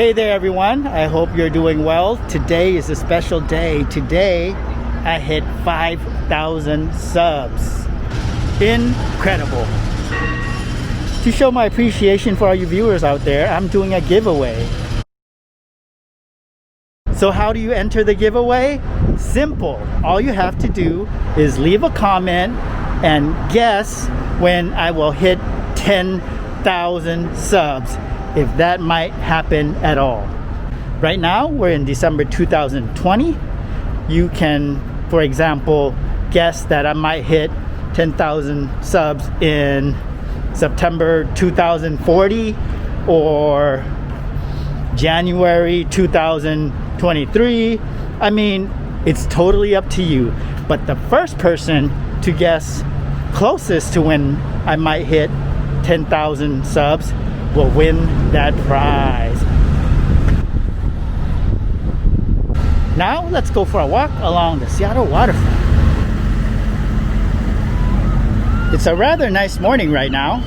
Hey there everyone, I hope you're doing well. Today is a special day. Today I hit 5,000 subs. Incredible. To show my appreciation for all you viewers out there, I'm doing a giveaway. So how do you enter the giveaway? Simple. All you have to do is leave a comment and guess when I will hit 10,000 subs, if that might happen at all. Right now we're in December 2020. You can, for example, guess that I might hit 10,000 subs in September 2040 or January 2023. I mean, it's totally up to you, but the first person to guess closest to when I might hit 10,000 subs will win that prize. Now let's go for a walk along the Seattle Waterfront. It's a rather nice morning right now.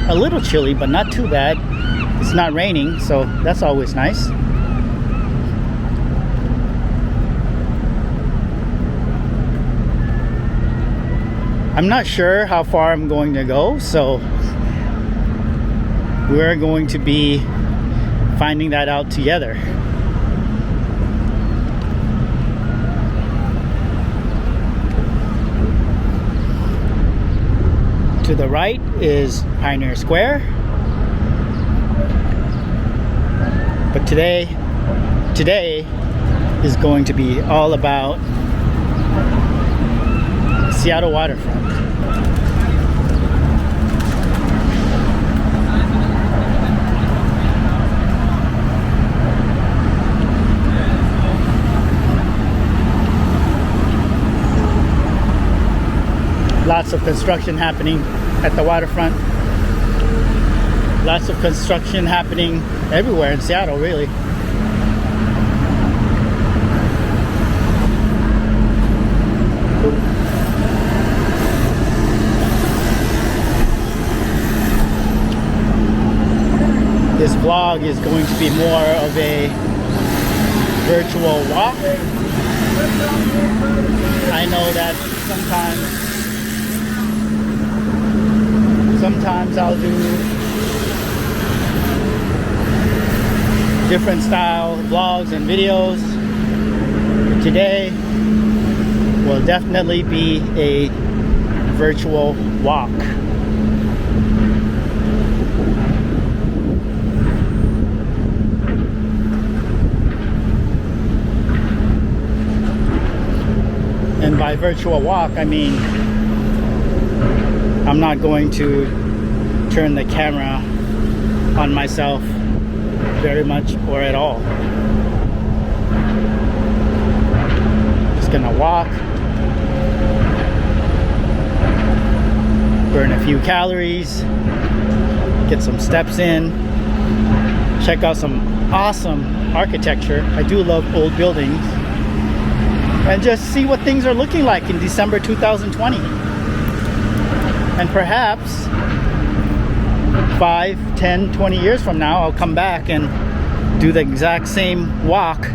A little chilly, but not too bad. It's not raining, so that's always nice. I'm not sure how far I'm going to go, so we're going to be finding that out together. To the right is Pioneer Square. But today is going to be all about Seattle Waterfront. Lots of construction happening at the waterfront. Lots of construction happening everywhere in Seattle, really. This vlog is going to be more of a virtual walk. I know that sometimes I'll do different style vlogs and videos. Today will definitely be a virtual walk. And by virtual walk, I mean I'm not going to turn the camera on myself very much or at all. Just gonna walk, burn a few calories, get some steps in, check out some awesome architecture. I do love old buildings. And just see what things are looking like in December 2020. And perhaps 5, 10, 20 years from now, I'll come back and do the exact same walk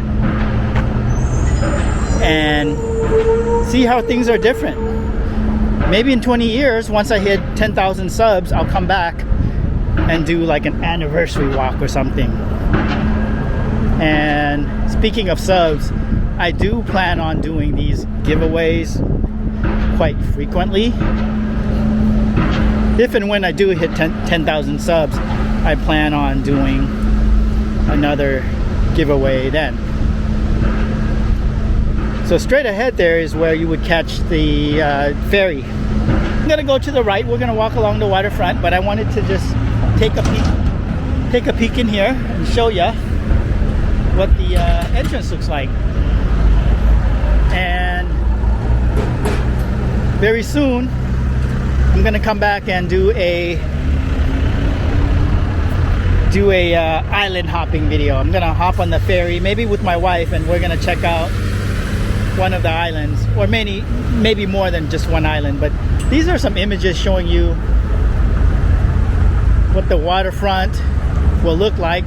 and see how things are different. Maybe in 20 years, once I hit 10,000 subs, I'll come back and do like an anniversary walk or something. And speaking of subs, I do plan on doing these giveaways quite frequently. If and when I do hit 10,000 subs, I plan on doing another giveaway then. So straight ahead there is where you would catch the ferry. I'm gonna go to the right. We're gonna walk along the waterfront, but I wanted to just take a peek in here and show you what the entrance looks like. And very soon I'm gonna come back and do a island hopping video. I'm gonna hop on the ferry, maybe with my wife, and we're gonna check out one of the islands, or maybe more than just one island. But these are some images showing you what the waterfront will look like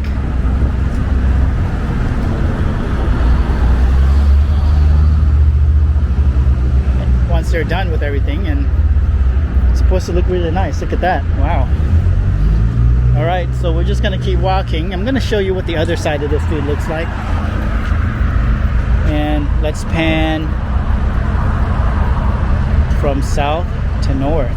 once they're done with everything, and it's supposed to look really nice. Look at that. Wow. All right, so we're just gonna keep walking. I'm gonna show you what the other side of this food looks like, and let's pan from south to north.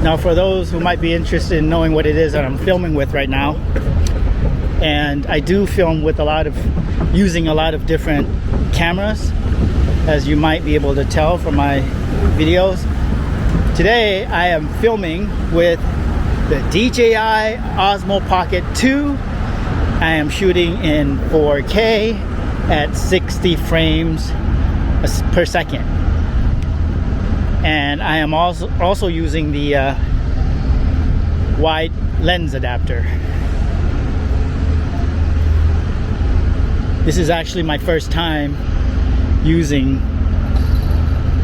Now, for those who might be interested in knowing what it is that I'm filming with right now, and I do film with using a lot of different cameras, as you might be able to tell from my videos. Today I am filming with the DJI Osmo Pocket 2. I am shooting in 4K at 60 frames per second. And I am also using the wide lens adapter. This is actually my first time using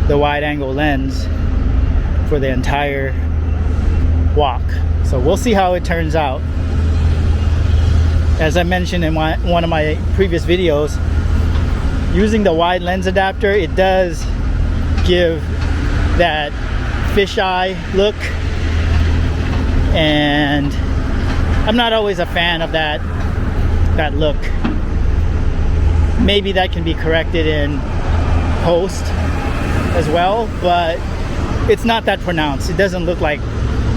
the wide angle lens for the entire walk. So we'll see how it turns out. As I mentioned in one of my previous videos, using the wide lens adapter, it does give that fisheye look, and I'm not always a fan of that look. Maybe that can be corrected in post as well, but it's not that pronounced. It doesn't look like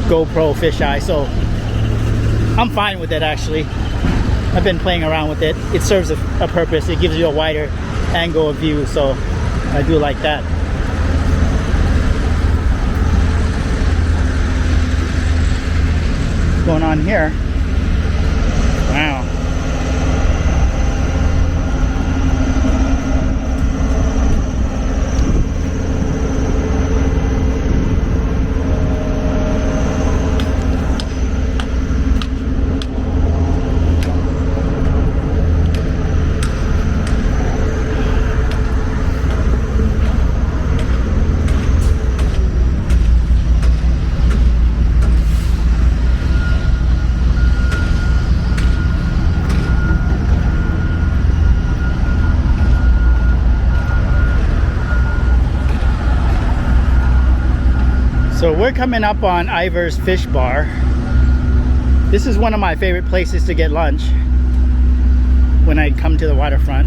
GoPro fisheye, so I'm fine with it. Actually, I've been playing around with it. It serves a purpose. It gives you a wider angle of view, so I do like that. What's going on here? Wow. So we're coming up on Ivar's Fish Bar. This is one of my favorite places to get lunch when I come to the waterfront.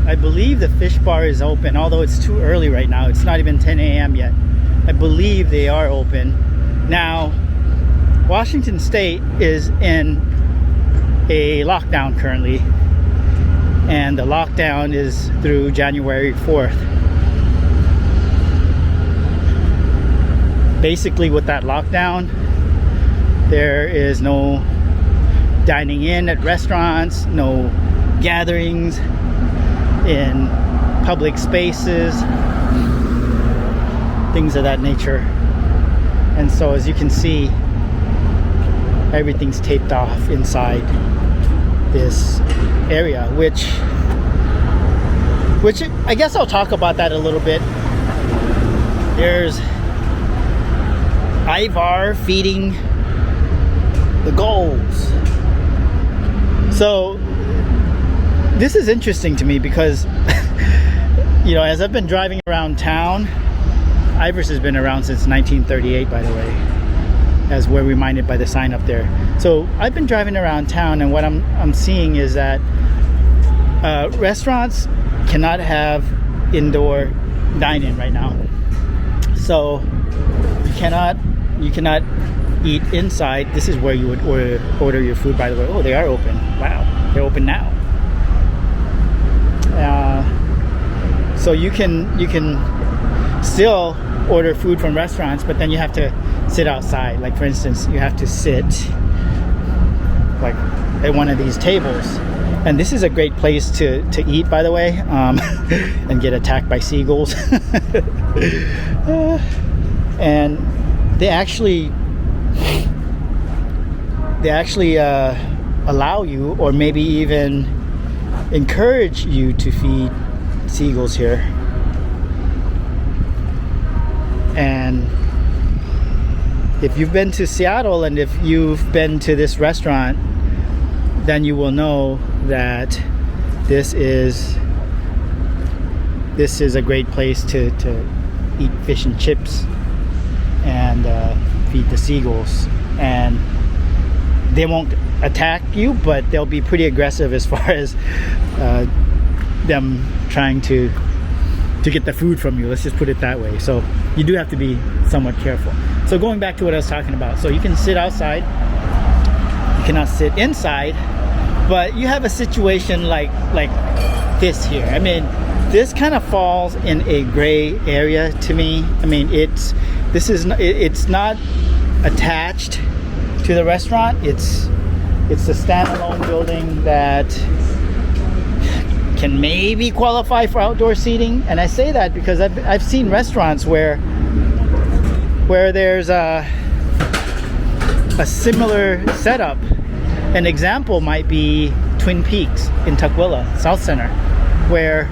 I believe the Fish Bar is open, although it's too early right now. It's not even 10 a.m. yet. I believe they are open. Now, Washington State is in a lockdown currently, and the lockdown is through January 4th. Basically, with that lockdown, there is no dining in at restaurants, no gatherings in public spaces, things of that nature. And so, as you can see, everything's taped off inside this area, which I guess I'll talk about that a little bit. There's Ivar feeding the gulls. So this is interesting to me because you know, as I've been driving around town, Ivar's has been around since 1938, by the way, as we're reminded by the sign up there. So I've been driving around town, and what I'm seeing is that restaurants cannot have indoor dining right now. So you cannot eat inside. This is where you would order your food, by the way. Oh, they are open. Wow, they're open now. So you can still order food from restaurants, but then you have to sit outside. Like, for instance, you have to sit like at one of these tables, and this is a great place to eat, by the way, and get attacked by seagulls. And they actually allow you, or maybe even encourage you, to feed seagulls here. And if you've been to Seattle and if you've been to this restaurant, then you will know that this is a great place to eat fish and chips and feed the seagulls. And they won't attack you, but they'll be pretty aggressive as far as them trying to get the food from you. Let's just put it that way. So you do have to be somewhat careful. So going back to what I was talking about, so you can sit outside, you cannot sit inside, but you have a situation like this here. I mean, this kind of falls in a gray area to me. I mean, it's not attached to the restaurant. It's a standalone building that can maybe qualify for outdoor seating. And I say that because I've seen restaurants where there's a similar setup. An example might be Twin Peaks in Tukwila, South Center, where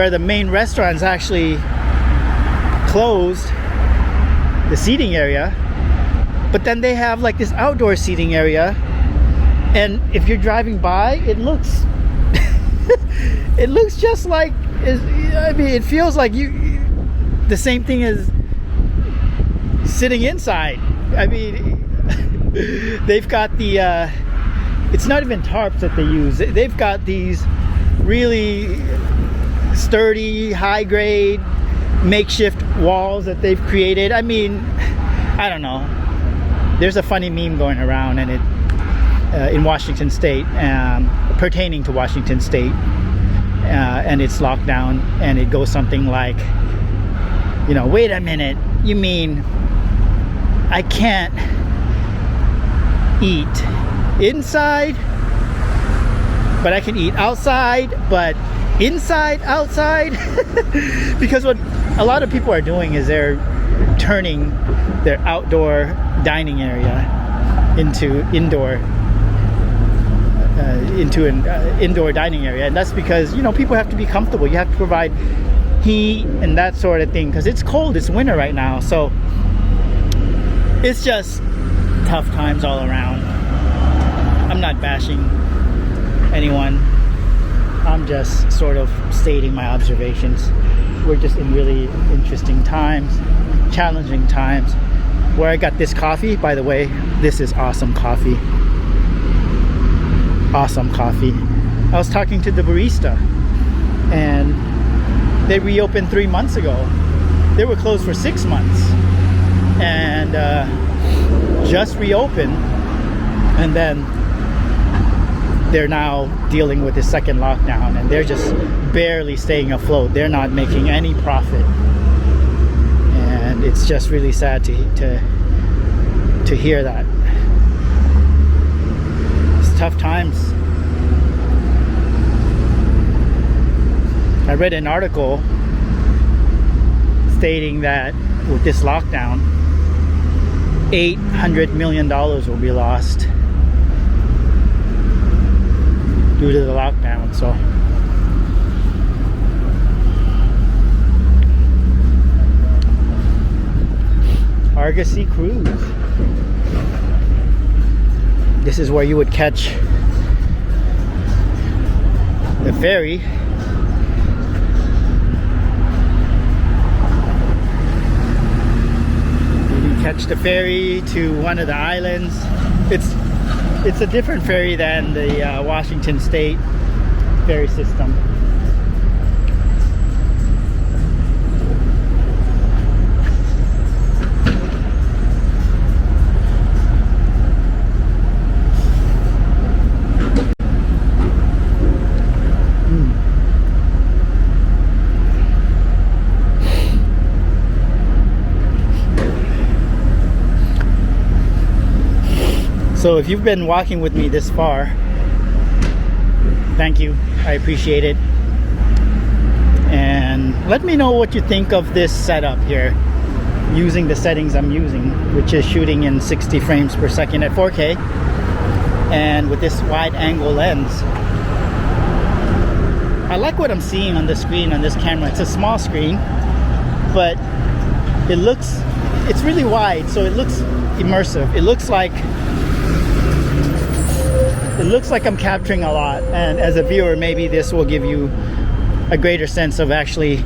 the main restaurant's actually closed the seating area, but then they have like this outdoor seating area, and if you're driving by, it looks it looks just like, I mean, it feels like the same thing as sitting inside. I mean, they've got the it's not even tarps that they use. They've got these really sturdy, high grade makeshift walls that they've created. I mean, I don't know, there's a funny meme going around, and it in Washington State, pertaining to Washington State, and its lockdown, and it goes something like, you know, wait a minute, you mean I can't eat inside, but I can eat outside, but inside, outside? Because what a lot of people are doing is they're turning their outdoor dining area into an indoor dining area. And that's because, you know, people have to be comfortable. You have to provide heat and that sort of thing, because it's cold, it's winter right now. So it's just tough times all around. I'm not bashing anyone, I'm just sort of stating my observations. We're just in really interesting times, challenging times. Where I got this coffee, by the way, this is awesome coffee. Awesome coffee. I was talking to the barista, and they reopened 3 months ago. They were closed for 6 months, and just reopened, and then they're now dealing with the second lockdown, and they're just barely staying afloat. They're not making any profit, and it's just really sad to hear that. It's tough times. I read an article stating that with this lockdown, $800 million will be lost due to the lockdown. So Argosy Cruise, this is where you would catch the ferry. You catch the ferry to one of the islands. It's a different ferry than the Washington State ferry system. So if you've been walking with me this far, thank you, I appreciate it. And let me know what you think of this setup here, using the settings I'm using, which is shooting in 60 frames per second at 4K, and with this wide angle lens. I like what I'm seeing on the screen on this camera. It's a small screen, but it's really wide, so it looks immersive. It looks like I'm capturing a lot, and as a viewer, maybe this will give you a greater sense of the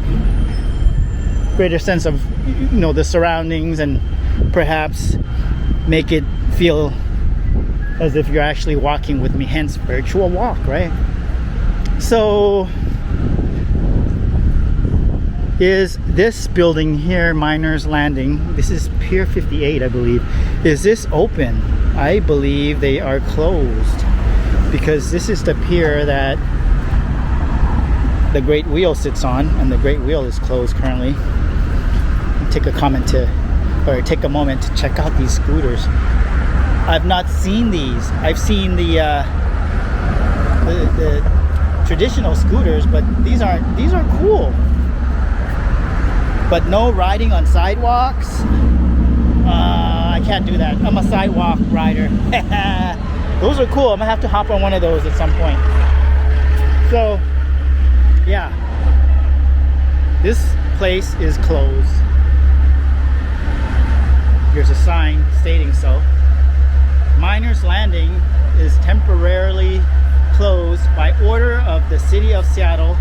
surroundings, and perhaps make it feel as if you're actually walking with me, hence virtual walk, right? So is this building here, Miners Landing, this is Pier 58, I believe, is this open? I believe they are closed, because this is the pier that the Great Wheel sits on, and the Great Wheel is closed currently. Take a moment to check out these scooters. I've not seen these. I've seen the traditional scooters, but these are cool. But no riding on sidewalks. I can't do that. I'm a sidewalk rider. Those are cool. I'm gonna have to hop on one of those at some point. So yeah, this place is closed. Here's a sign stating so. Miners Landing is temporarily closed by order of the city of Seattle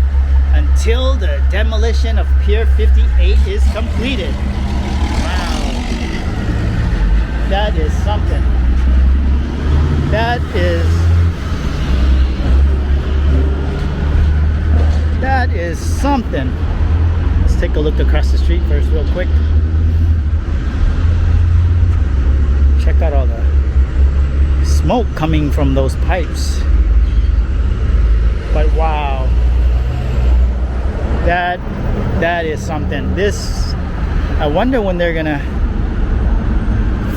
until the demolition of Pier 58 is completed. Wow. That is something. That is something. Let's take a look across the street first real quick. Check out all the smoke coming from those pipes. But wow, that is something. This, I wonder when they're gonna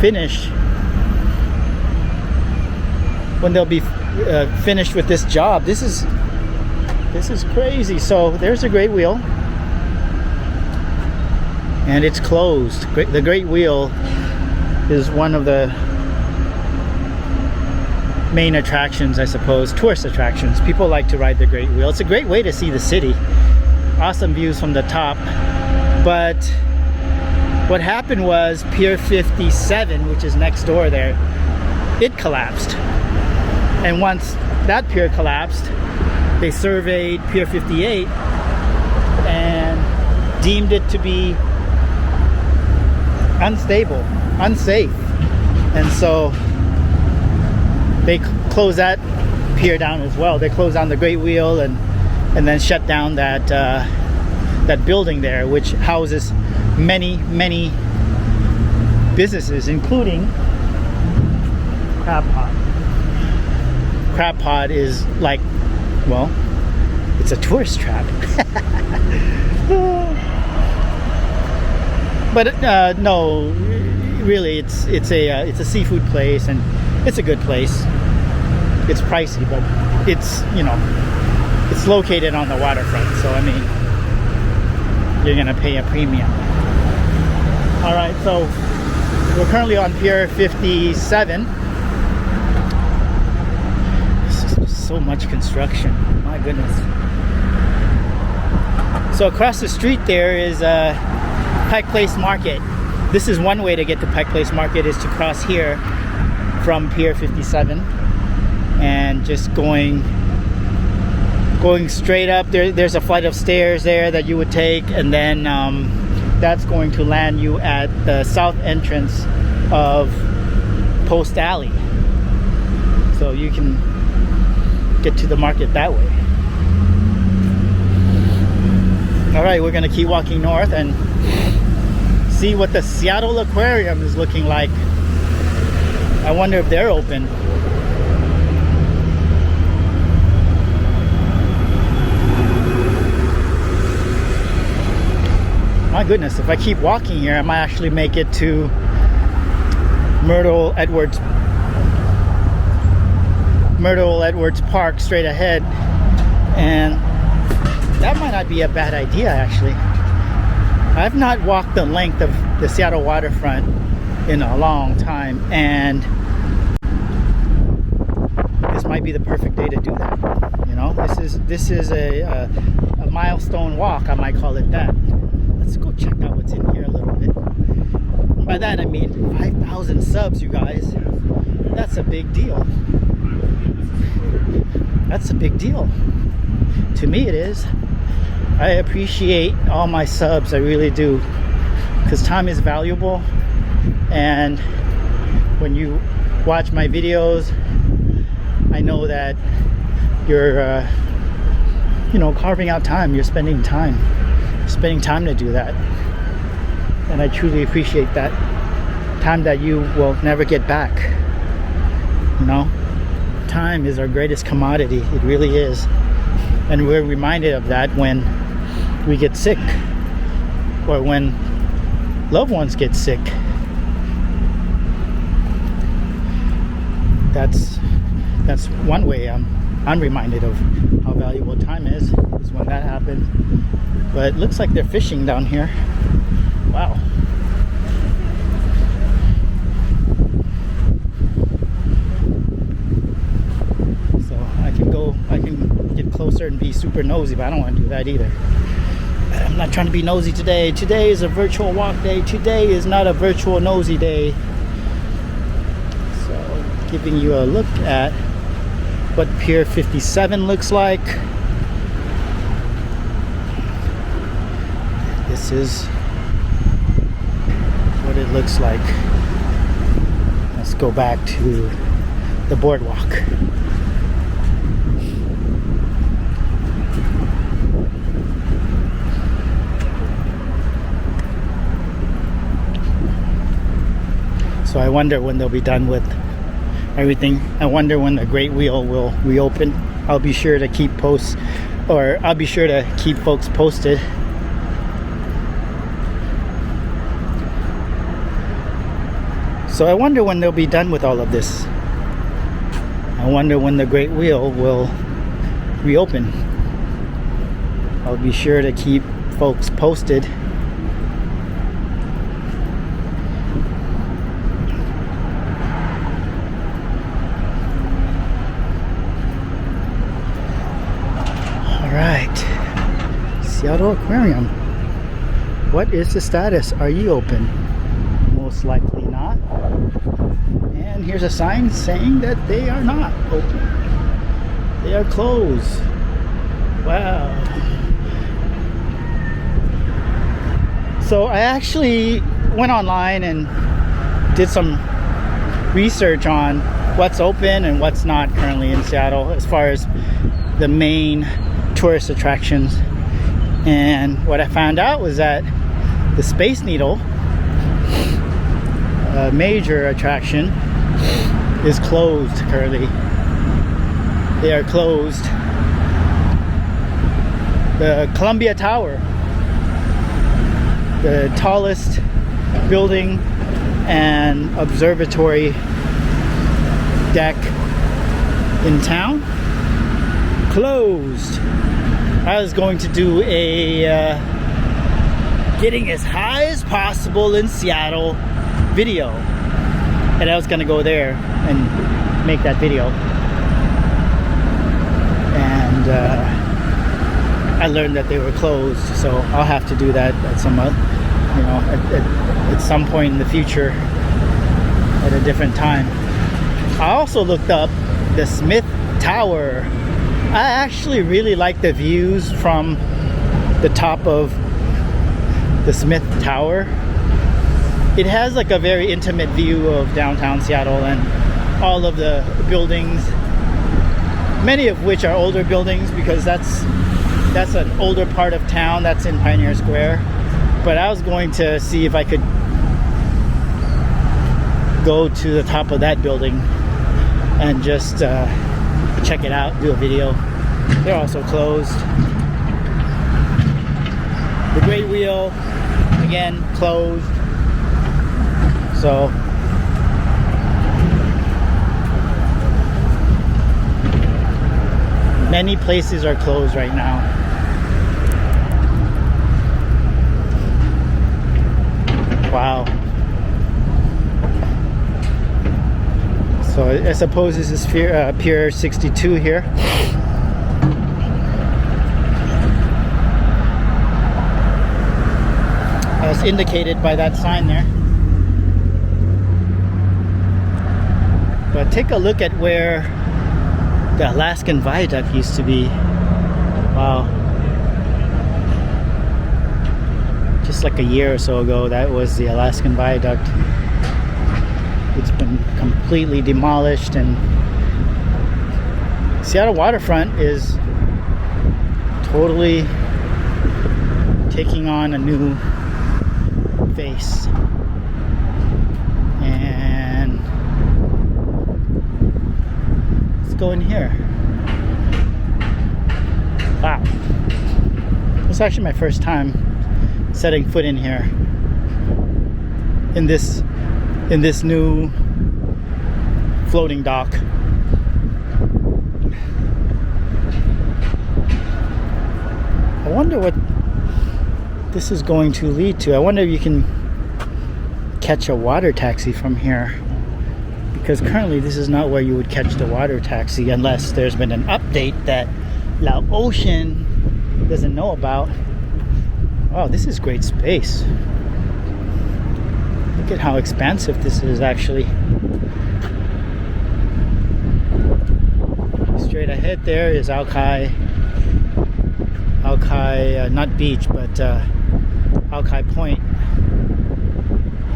finish, when they'll be finished with this job. This is crazy. So there's a Great Wheel, and it's closed. The Great Wheel is one of the main attractions, I suppose, tourist attractions. People like to ride the Great Wheel. It's a great way to see the city. Awesome views from the top. But what happened was Pier 57, which is next door there, it collapsed. And once that pier collapsed, they surveyed Pier 58 and deemed it to be unstable, unsafe. And so they closed that pier down as well. They closed down the Great Wheel and then shut down that building there, which houses many businesses, including Crab Pot. Crab Pot is like, well, it's a tourist trap. But no, really, it's a seafood place, and it's a good place. It's pricey, but it's, you know, it's located on the waterfront, so I mean, you're gonna pay a premium. All right, so we're currently on Pier 57. This is so much construction, my goodness. So across the street there is Pike Place Market. This is one way to get to Pike Place Market, is to cross here from Pier 57 and just going straight up. There's a flight of stairs there that you would take, and then that's going to land you at the south entrance of Post Alley, so you can get to the market that way. All right, we're gonna keep walking north and see what the Seattle Aquarium is looking like. I wonder if they're open. My goodness, if I keep walking here, I might actually make it to Myrtle Edwards Park straight ahead, and that might not be a bad idea, actually. I've not walked the length of the Seattle Waterfront in a long time, and this might be the perfect day to do that, you You know, this is a milestone walk, I might call it that. Let's go check out what's in here a little bit. By that I mean 5,000 subs, you guys. That's a big deal. That's a big deal. To me it is. I appreciate all my subs, I really do. Because time is valuable, and when you watch my videos, I know that you're you know, carving out time. You're spending time to do that, and I truly appreciate that. Time that you will never get back. You know, time is our greatest commodity. It really is, and we're reminded of that when we get sick, or when loved ones get sick. That's one way I'm reminded of how valuable time is when that happens. But it looks like they're fishing down here. Wow. So I can get closer and be super nosy, but I don't want to do that either. I'm not trying to be nosy today. Today is a virtual walk day. Today is not a virtual nosy day. So, giving you a look at what Pier 57 looks like. This is what it looks like. Let's go back to the boardwalk. So I wonder when they'll be done with everything. I wonder when the Great Wheel will reopen. I'll be sure to keep folks posted. So I wonder when they'll be done with all of this. I wonder when the Great Wheel will reopen. I'll be sure to keep folks posted. Seattle Aquarium. What is the status? Are you open? Most likely not. And here's a sign saying that they are not open. They are closed. Wow. So I actually went online and did some research on what's open and what's not currently in Seattle as far as the main tourist attractions. And what I found out was that the Space Needle, a major attraction, is closed currently. They are closed. The Columbia Tower, the tallest building and observatory deck in town, closed. I was going to do a getting as high as possible in Seattle video, and I was going to go there and make that video, and I learned that they were closed, so I'll have to do that at some at some point in the future at a different time. I also looked up the Smith Tower. I actually really like the views from the top of the Smith Tower. It has like a very intimate view of downtown Seattle and all of the buildings, many of which are older buildings because that's an older part of town that's in Pioneer Square. But I was going to see if I could go to the top of that building and just check it out, do a video. They're also closed. The Great Wheel, again, closed. So many places are closed right now. Wow. So I suppose this is Pier 62 here. as indicated by that sign there. But take a look at where the Alaskan Viaduct used to be. Wow. Just like a year or so ago, that was the Alaskan Viaduct. It's been completely demolished, and Seattle Waterfront is totally taking on a new face. And let's go in here. Wow. It's actually my first time setting foot in here, in this new floating dock. I wonder what this is going to lead to. I wonder if you can catch a water taxi from here, because currently this is not where you would catch the water taxi unless there's been an update that Laotian doesn't know about. Wow, this is great space. Look at how expansive this is actually. Straight ahead there is Alki, not beach, but Alki Point.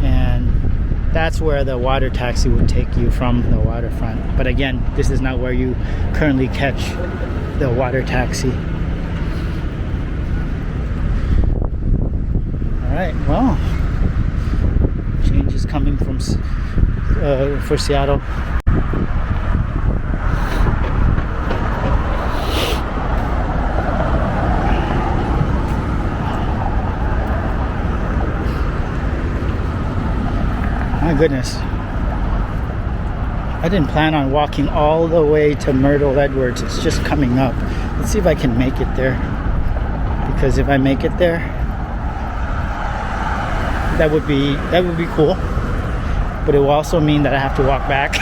And that's where the water taxi would take you from the waterfront. But again, this is not where you currently catch the water taxi. Alright, well, change is coming from for Seattle. My goodness, I didn't plan on walking all the way to Myrtle Edwards. It's just coming up. Let's see if I can make it there, because if I make it there, that would be cool, but it will also mean that I have to walk back.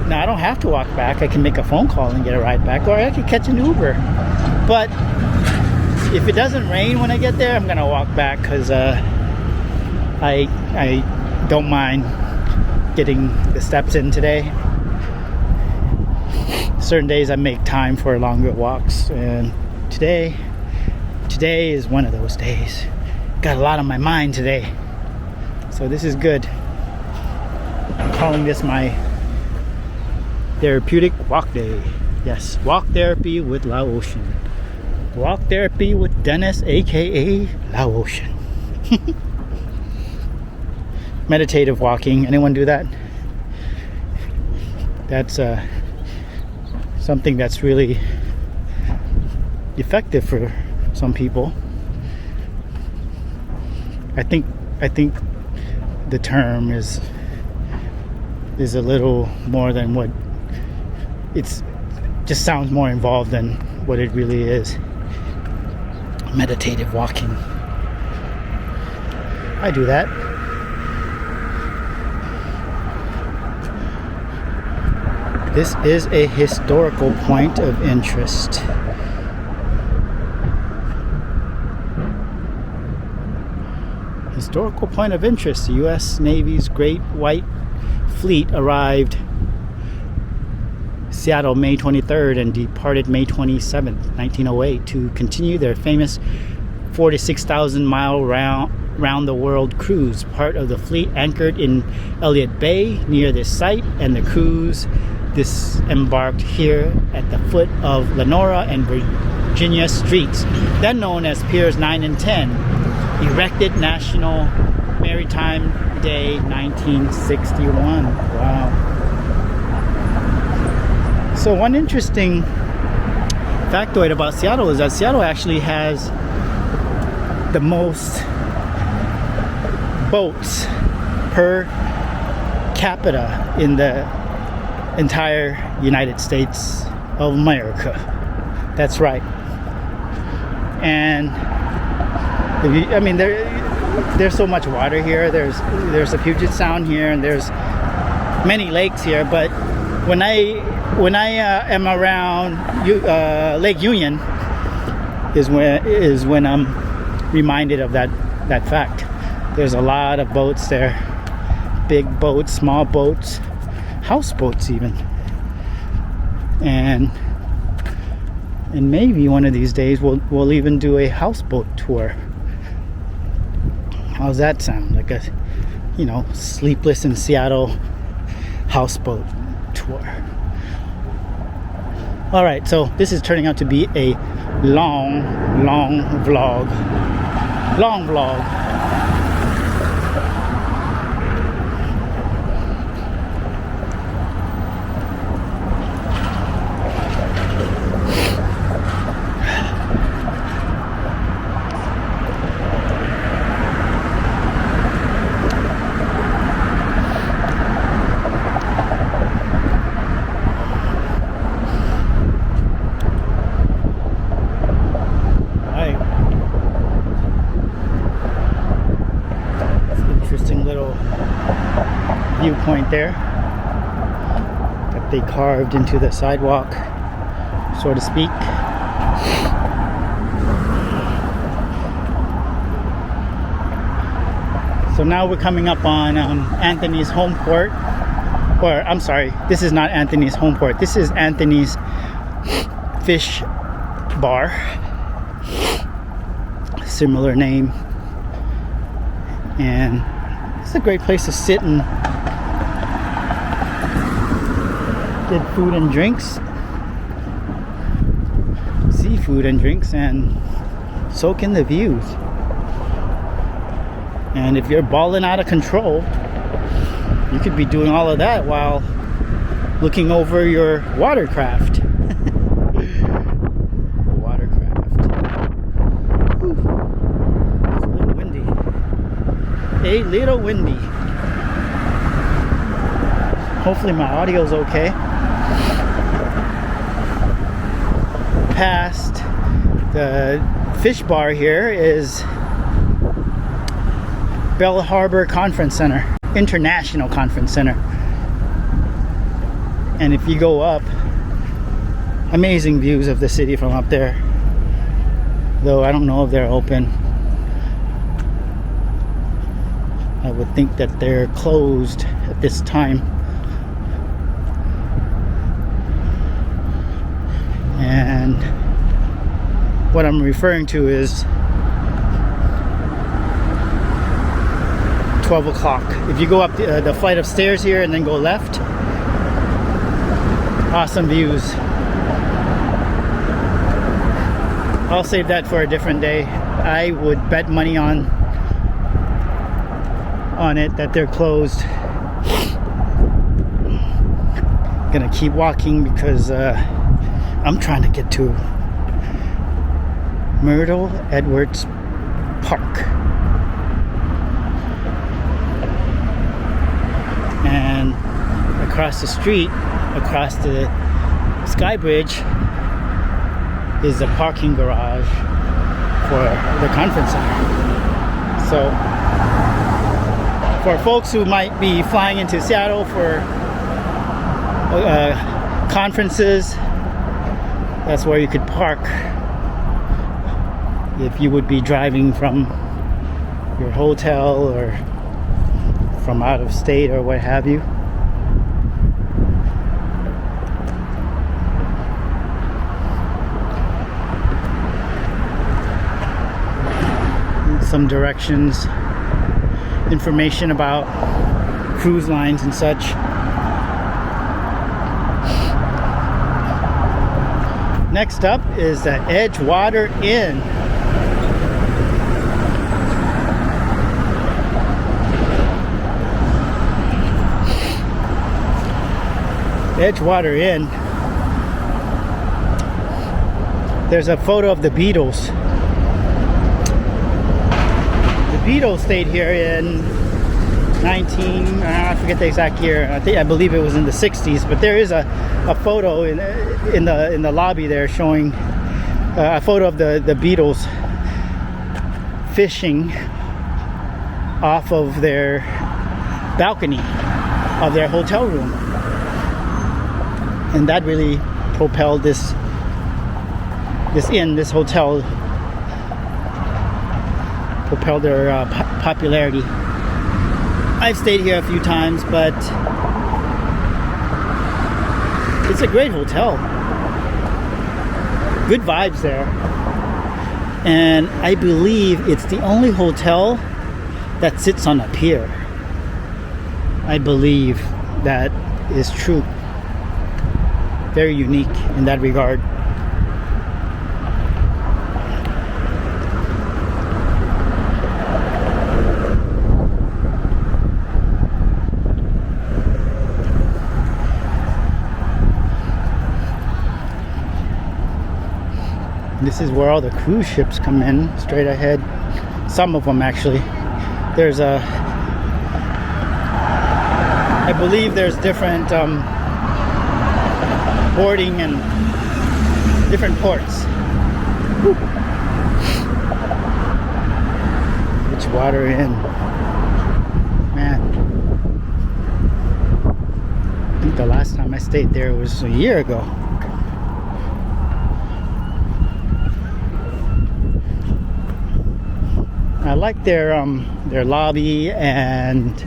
No, I don't have to walk back. I can make a phone call and get a ride back, or I can catch an Uber. But if it doesn't rain when I get there, I'm gonna walk back, because I don't mind getting the steps in today. Certain days I make time for longer walks, and today is one of those days. Got a lot on my mind today, so this is good. I'm calling this my therapeutic walk day. Yes, walk therapy with Laotian. Walk therapy with Dennis, aka Laotian. Meditative walking. Anyone do that? That's something that's really effective for some people. I think the term is a little more than what it's just sounds more involved than what it really is. Meditative walking. I do that. This is a historical point of interest. Historical point of interest. The U.S. Navy's Great White Fleet arrived Seattle May 23rd and departed May 27th, 1908 to continue their famous 46,000 mile round the world cruise. Part of the fleet anchored in Elliott Bay near this site, and the cruise disembarked here at the foot of Lenora and Virginia Streets, then known as Piers 9 and 10. Erected National Maritime Day 1961. Wow. So one interesting factoid about Seattle is that Seattle actually has the most boats per capita in the entire United States of America. That's right. And I mean, there's so much water here. There's a Puget Sound here, and there's many lakes here. But when I am around Lake Union is when I'm reminded of that that fact. There's a lot of boats there. Big boats, small boats, houseboats even. And maybe one of these days we'll even do a houseboat tour. How's that sound? Like a, you know, Sleepless in Seattle houseboat tour. All right, so this is turning out to be a long vlog. Long vlog. Viewpoint there that they carved into the sidewalk, so to speak. So now we're coming up on Anthony's home port, or I'm sorry, this is not Anthony's home port, this is Anthony's fish bar, similar name, and it's a great place to sit and get food and drinks, seafood and drinks, and soak in the views. And if you're balling out of control, you could be doing all of that while looking over your watercraft. Watercraft. Whew. It's a little windy. A little windy. Hopefully my audio's okay. Past the fish bar here is Belle Harbor Conference Center, International Conference Center. And if you go up, amazing views of the city from up there. Though I don't know if they're open. I would think that they're closed at this time. And what I'm referring to is 12 o'clock. If you go up the flight of stairs here and then go left, awesome views. I'll save that for a different day. I would bet money on it that they're closed. Gonna keep walking because I'm trying to get to Myrtle Edwards Park. And across the street, across the Sky Bridge, is a parking garage for the conference center. So for folks who might be flying into Seattle for conferences, that's where you could park if you would be driving from your hotel or from out of state or what have you. Some directions, information about cruise lines and such. Next up is the Edgewater Inn. Edgewater Inn. There's a photo of the Beatles. The Beatles stayed here in I forget the exact year. I believe it was in the 60s, but there is a photo in the lobby there showing a photo of the Beatles fishing off of their balcony of their hotel room. And that really propelled this propel their popularity. I've stayed here a few times, but it's a great hotel. Good vibes there. And I believe it's the only hotel that sits on a pier. I believe that is true. Very unique in that regard. This is where all the cruise ships come in, straight ahead. Some of them actually. There's I believe there's different boarding and different ports. Whew. It's water in. Man. I think the last time I stayed there was a year ago. I like their lobby and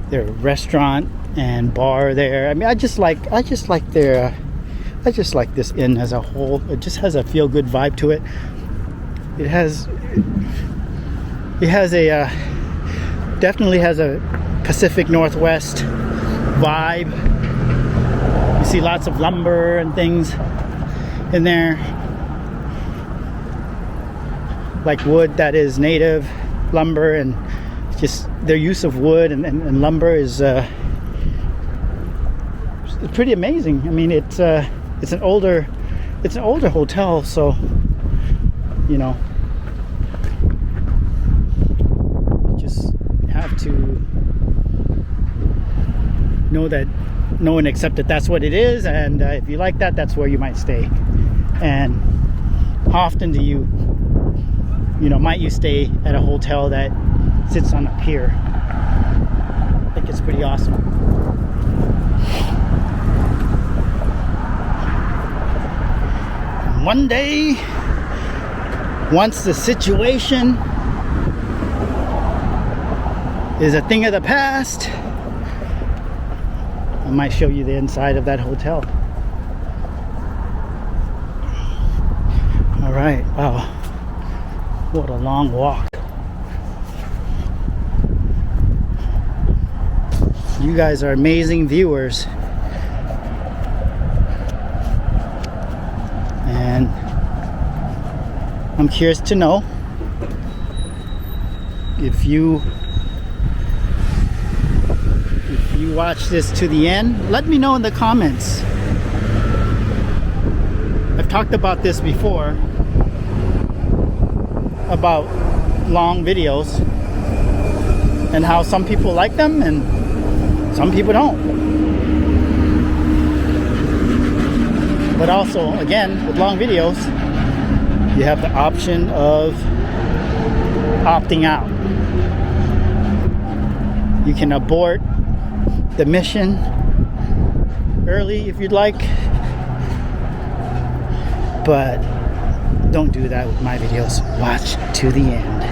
their restaurant and bar there. I mean, I just like this inn as a whole. It just has a feel good vibe to it. It definitely has a Pacific Northwest vibe. You see lots of lumber and things in there, like wood that is native lumber, and just their use of wood and lumber is pretty amazing. I mean, it's an older hotel, so you know, you just have to know and accept that that's what it is, and if you like that, that's where you might stay. And how often do you might you stay at a hotel that sits on a pier? I think it's pretty awesome. One day, once the situation is a thing of the past, I might show you the inside of that hotel. All right, wow. What a long walk. You guys are amazing viewers. And I'm curious to know if you watch this to the end. Let me know in the comments. I've talked about this before, about long videos and how some people like them and some people don't. But also, again, with long videos, you have the option of opting out. You can abort the mission early if you'd like, but don't do that with my videos. Watch to the end.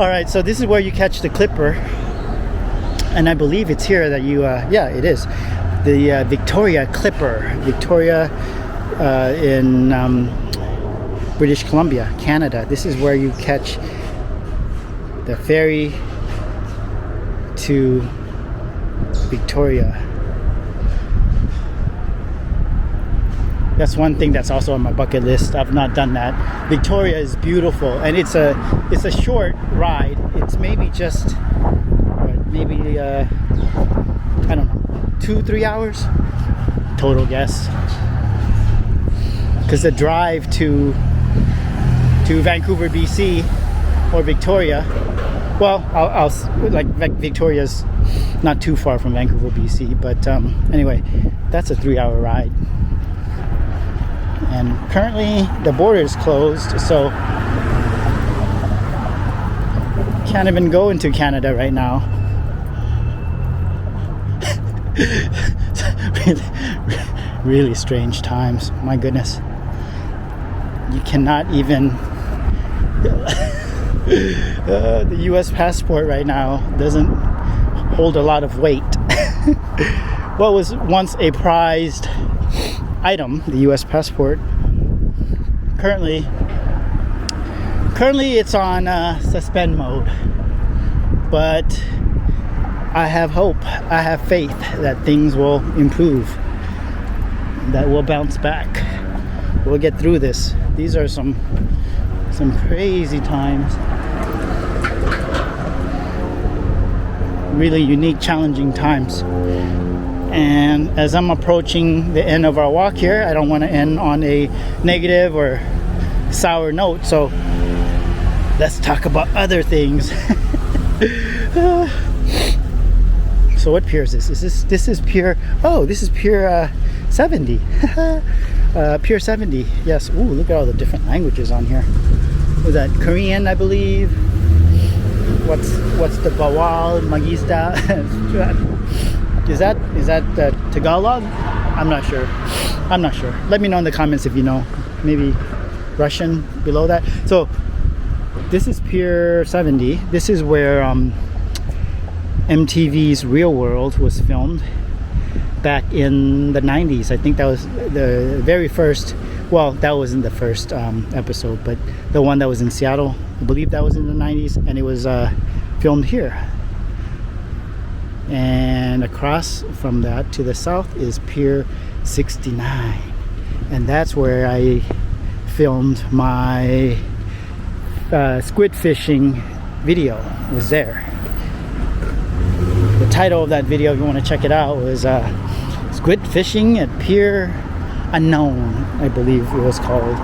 All right, so this is where you catch the Clipper, and I believe it's here that you yeah, it is the Victoria Clipper, Victoria in British Columbia, Canada. This is where you catch the ferry to Victoria. That's one thing that's also on my bucket list. I've not done that. Victoria is beautiful, and it's a short ride. It's maybe just I don't know, 2-3 hours total guess. Because the drive to Vancouver, BC, or Victoria, well, I'll like Victoria's not too far from Vancouver, BC, but anyway, that's a 3-hour ride. And currently the border is closed, so can't even go into Canada right now. really strange times, my goodness. You cannot even The U.S. passport right now doesn't hold a lot of weight. What was once a prized item, the U.S. passport, currently it's on suspend mode. But I have hope, I have faith that things will improve, that we'll bounce back, we'll get through this. These are some crazy times, really unique, challenging times. And as I'm approaching the end of our walk here, I don't want to end on a negative or sour note, so let's talk about other things. So what pier is this? This is Pier. Oh, this is Pier 70. Pier 70. Yes. Ooh, look at all the different languages on here. Was that Korean, I believe? What's the Bawal Magista? Is that Tagalog? I'm not sure. Let me know in the comments if you know. Maybe Russian below that. So this is Pier 70. This is where MTV's Real World was filmed back in the 90s. I think that was the very first. Well, that wasn't the first episode, but the one that was in Seattle, I believe that was in the 90s, and it was filmed here. And across from that to the south is Pier 69, and that's where I filmed my squid fishing video. Was there. The title of that video, if you want to check it out, was Squid Fishing at Pier Unknown, I believe it was called.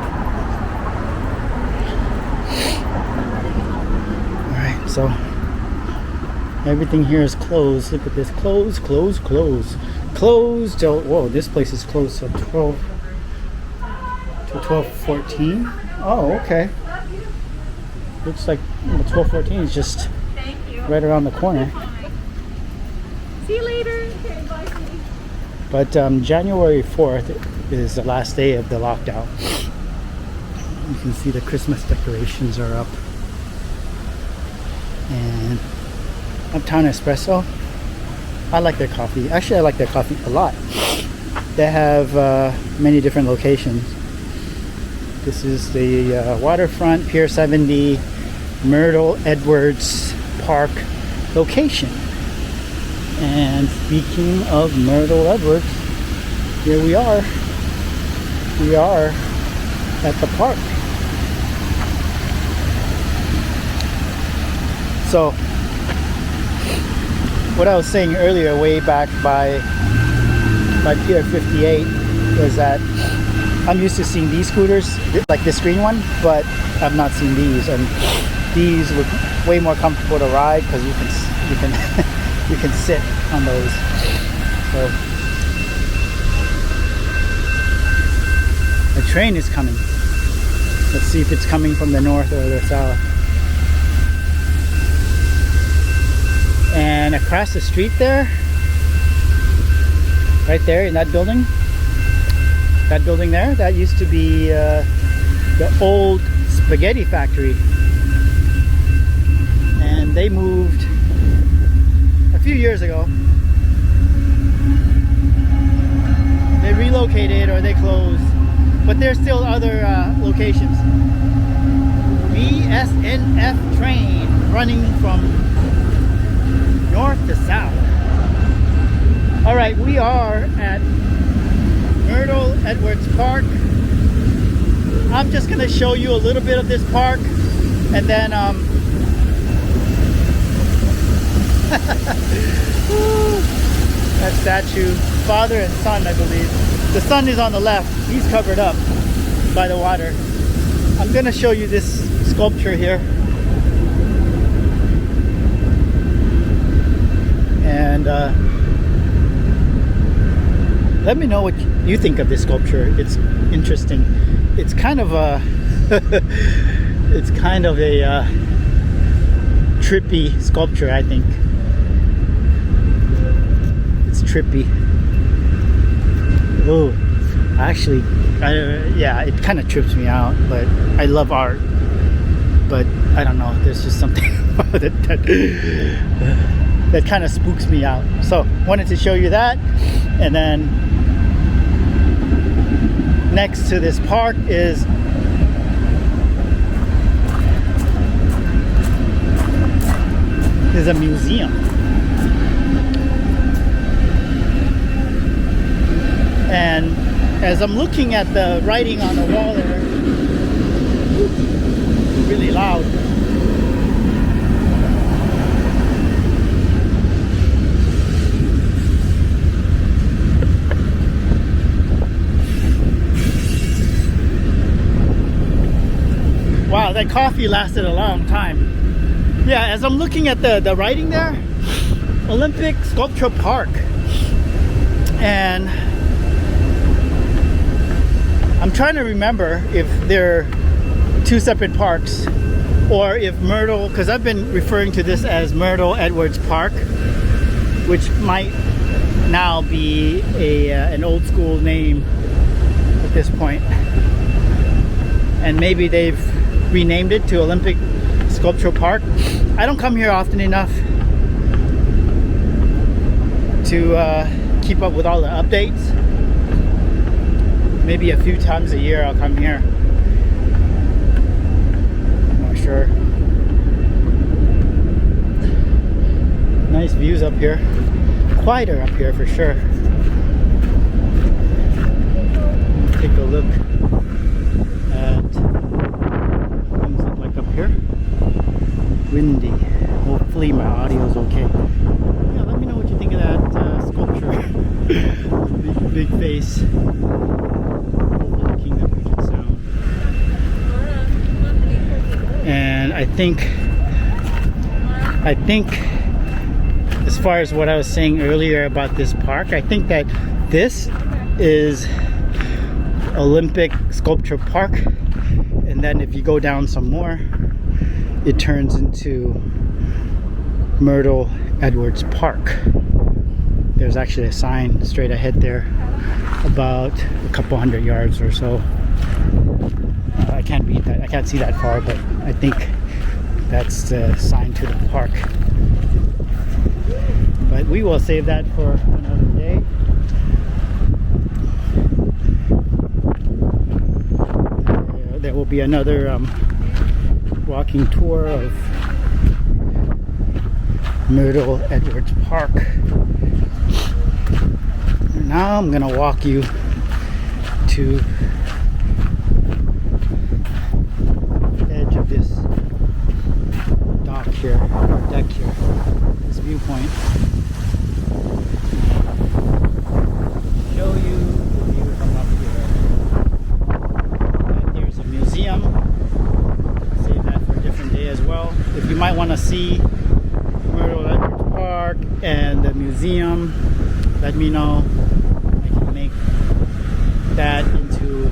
Alright, so everything here is closed. Look at this. Closed till, whoa, this place is closed till 12:14. Oh, okay. Looks like 12:14 is just right around the corner. See you later. Okay, bye. But January 4th is the last day of the lockdown. You can see the Christmas decorations are up. And Uptown Espresso, I like their coffee. Actually, I like their coffee a lot. They have many different locations. This is the Waterfront, Pier 70, Myrtle Edwards Park location. And speaking of Myrtle Edwards, here we are. We are at the park. So, what I was saying earlier, way back by Pier 58, was that I'm used to seeing these scooters, like this green one, but I've not seen these. And these look way more comfortable to ride because you can sit on those. So the train is coming. Let's see if it's coming from the north or the south. And across the street there, right there in that building there, that used to be the old spaghetti factory. And they moved a few years ago. They relocated or they closed, but there's still other locations. BSNF train running from north to south. All right, we are at Myrtle Edwards Park. I'm just gonna show you a little bit of this park, and then that statue, father and son, I believe. The son is on the left. He's covered up by the water. I'm gonna show you this sculpture here. And let me know what you think of this sculpture. It's interesting. It's kind of a trippy sculpture, I think. It's trippy. Oh, actually, yeah, it kind of trips me out, but I love art. but I don't know, there's just something about it that kind of spooks me out. So wanted to show you that. And then next to this park is a museum. And as I'm looking at the writing on the wall there, really loud. Wow, that coffee lasted a long time. Yeah, as I'm looking at the writing there, Olympic Sculpture Park. And I'm trying to remember if they're two separate parks or if Myrtle, because I've been referring to this as Myrtle Edwards Park, which might now be an old school name at this point. And maybe they've renamed it to Olympic Sculptural Park. I don't come here often enough to keep up with all the updates. Maybe a few times a year I'll come here. I'm not sure. Nice views up here. Quieter up here for sure. Take a look at what things look like up here. Windy. Hopefully my audio is okay. Yeah, let me know what you think of that sculpture. big face overlooking the Puget Sound. And I think as far as what I was saying earlier about this park, I think that this is Olympic Sculpture Park, and then if you go down some more, it turns into Myrtle Edwards Park. There's actually a sign straight ahead there, about a couple hundred yards or so. I can't read that, I can't see that far, but I think that's the sign to the park. But we will save that for another day. There will be another walking tour of Myrtle Edwards Park. And now I'm gonna walk you to the edge of this dock here, or deck here, this viewpoint. Show you the view from up here. And there's a museum. Save that for a different day as well. If you might want to see Myrtle Edwards Park and the museum, let me know. I can make that into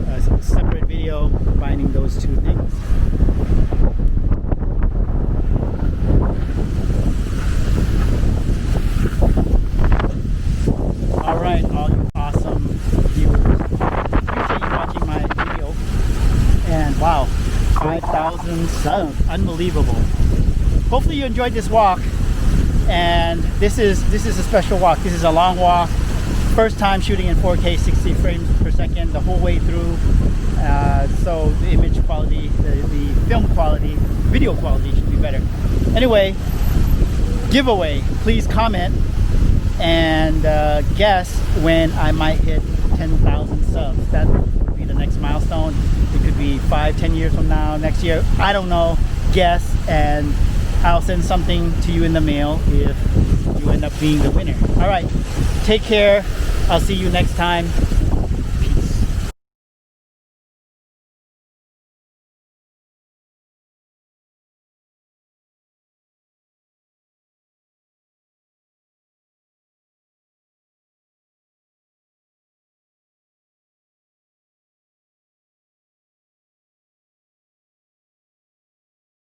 a separate video combining those two things. Alright, all you awesome viewers. Appreciate you watching my video. And wow, 5,000 subs. Unbelievable. Hopefully you enjoyed this walk. And this is a special walk. This is a long walk. First time shooting in 4K 60 frames per second the whole way through. So the image quality, the film quality, video quality should be better. Anyway, giveaway. Please comment and guess when I might hit 10,000 subs. That would be the next milestone. It could be 5-10 years from now, next year, I don't know. Guess, and I'll send something to you in the mail if you end up being the winner. All right, take care. I'll see you next time.